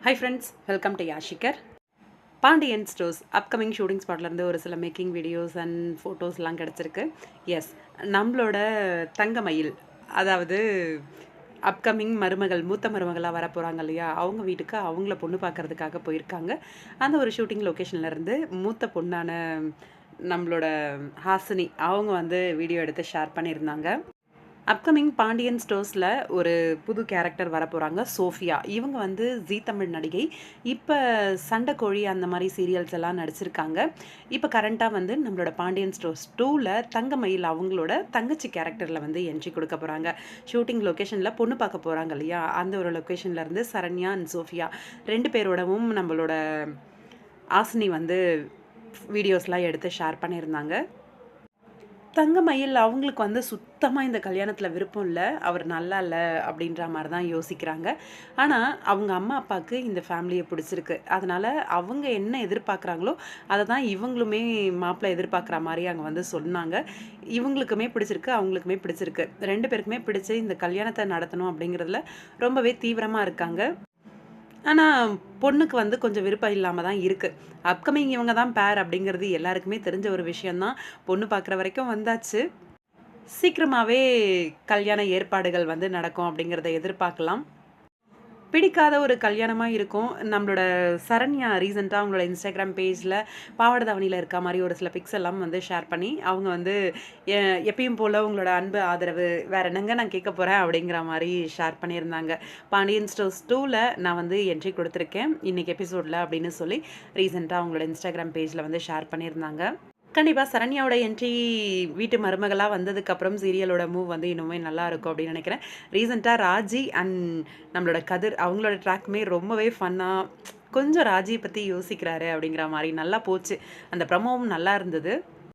High friends, welcome to யாஷிகர். Pandian Stores upcoming shooting ஸ்பாட்லேருந்து ஒரு சில மேக்கிங் வீடியோஸ் அண்ட் ஃபோட்டோஸ்லாம் கிடச்சிருக்கு. எஸ், நம்மளோட தங்கமயில், அதாவது அப்கமிங் மருமகள், மூத்த மருமகளாக வர போகிறாங்க இல்லையா, அவங்க வீட்டுக்கு அவங்கள பொண்ணு பார்க்கறதுக்காக போயிருக்காங்க. அந்த ஒரு ஷூட்டிங் லொக்கேஷன்லேருந்து மூத்த பொண்ணான நம்மளோட ஹாசினி அவங்க வந்து வீடியோ எடுத்து ஷேர் பண்ணியிருந்தாங்க. அப்கமிங் பாண்டியன் ஸ்டோர்ஸில் ஒரு புது கேரக்டர் வரப்போகிறாங்க, சோஃபியா. இவங்க வந்து ஜீ தமிழ் நடிகை. இப்போ சண்டைக்கோழி அந்த மாதிரி சீரியல்ஸ் எல்லாம் நடிச்சிருக்காங்க. இப்போ கரண்ட்டாக வந்து நம்மளோட பாண்டியன் ஸ்டோர்ஸ் 2ல் தங்கமயில் அவங்களோட தங்கச்சி கேரக்டரில் வந்து என்ட்ரி கொடுக்க போகிறாங்க. ஷூட்டிங் லொக்கேஷனில் பொண்ணு பார்க்க போகிறாங்க இல்லையா, அந்த ஒரு லொக்கேஷன்லேருந்து சரண்யா அண்ட் சோஃபியா 2 பேரோடவும் நம்மளோட ஆசினி வந்து வீடியோஸ்லாம் எடுத்து ஷேர் பண்ணியிருந்தாங்க. தங்கமயில் அவங்களுக்கு வந்து சுத்தமாக இந்த கல்யாணத்தில் விருப்பம் இல்லை, அவர் நல்லா இல்லை அப்படின்ற மாதிரி தான் யோசிக்கிறாங்க. ஆனால் அவங்க அம்மா அப்பாவுக்கு இந்த ஃபேமிலியை பிடிச்சிருக்கு. அதனால் அவங்க என்ன எதிர்பார்க்குறாங்களோ அதை தான் இவங்களுமே மாப்பிள்ளை எதிர்பார்க்குற மாதிரி அங்கே வந்து சொன்னாங்க. இவங்களுக்குமே பிடிச்சிருக்கு, அவங்களுக்குமே பிடிச்சிருக்கு. 2 பேருக்குமே பிடிச்சி இந்த கல்யாணத்தை நடத்தணும் அப்படிங்கிறதுல ரொம்பவே தீவிரமாக இருக்காங்க. ஆனால் பொண்ணுக்கு வந்து கொஞ்சம் விருப்பம் இல்லாமல் தான் இருக்குது. அப்கமிங் இவங்க தான் பேர் அப்படிங்கிறது எல்லாருக்குமே தெரிஞ்ச ஒரு விஷயந்தான். பொண்ணு பார்க்குற வரைக்கும் வந்தாச்சு. சீக்கிரமாகவே கல்யாண ஏற்பாடுகள் வந்து நடக்கும் அப்படிங்கிறத எதிர்பார்க்கலாம். பிடிக்காத ஒரு கல்யாணமாக இருக்கும். நம்மளோட சரண்யா ரீசெண்டாக அவங்களோட இன்ஸ்டாகிராம் பேஜில் பாவாடை தாவணியில் இருக்க மாதிரி ஒரு சில பிக்ஸ் எல்லாம் வந்து ஷேர் பண்ணி அவங்க வந்து எப்பயும் போல் உங்களோட அன்பு ஆதரவு வேறு என்னங்க நான் கேட்க போகிறேன் அப்படிங்கிற மாதிரி ஷேர் பண்ணியிருந்தாங்க. பாண்டியன் ஸ்டோர்ஸ் 2ல் நான் வந்து என்ட்ரி கொடுத்துருக்கேன் இன்றைக்கி எபிசோடில் அப்படின்னு சொல்லி ரீசெண்டாக அவங்களோட இன்ஸ்டாகிராம் பேஜில் வந்து ஷேர் பண்ணியிருந்தாங்க. கண்டிப்பாக சரண்யாவோட என்ட்ரி வீட்டு மருமகளாக வந்ததுக்கப்புறம் சீரியலோட மூவ் வந்து இன்னுமே நல்லா இருக்கும் அப்படின்னு நினைக்கிறேன். ரீசெண்டாக ராஜி அண்ட் நம்மளோட கதிர் அவங்களோட ட்ராக்குமே ரொம்பவே ஃபன்னாக கொஞ்சம் ராஜியை பற்றி யோசிக்கிறாரு அப்படிங்கிற மாதிரி நல்லா போச்சு. அந்த ப்ரமோவும் நல்லா இருந்தது.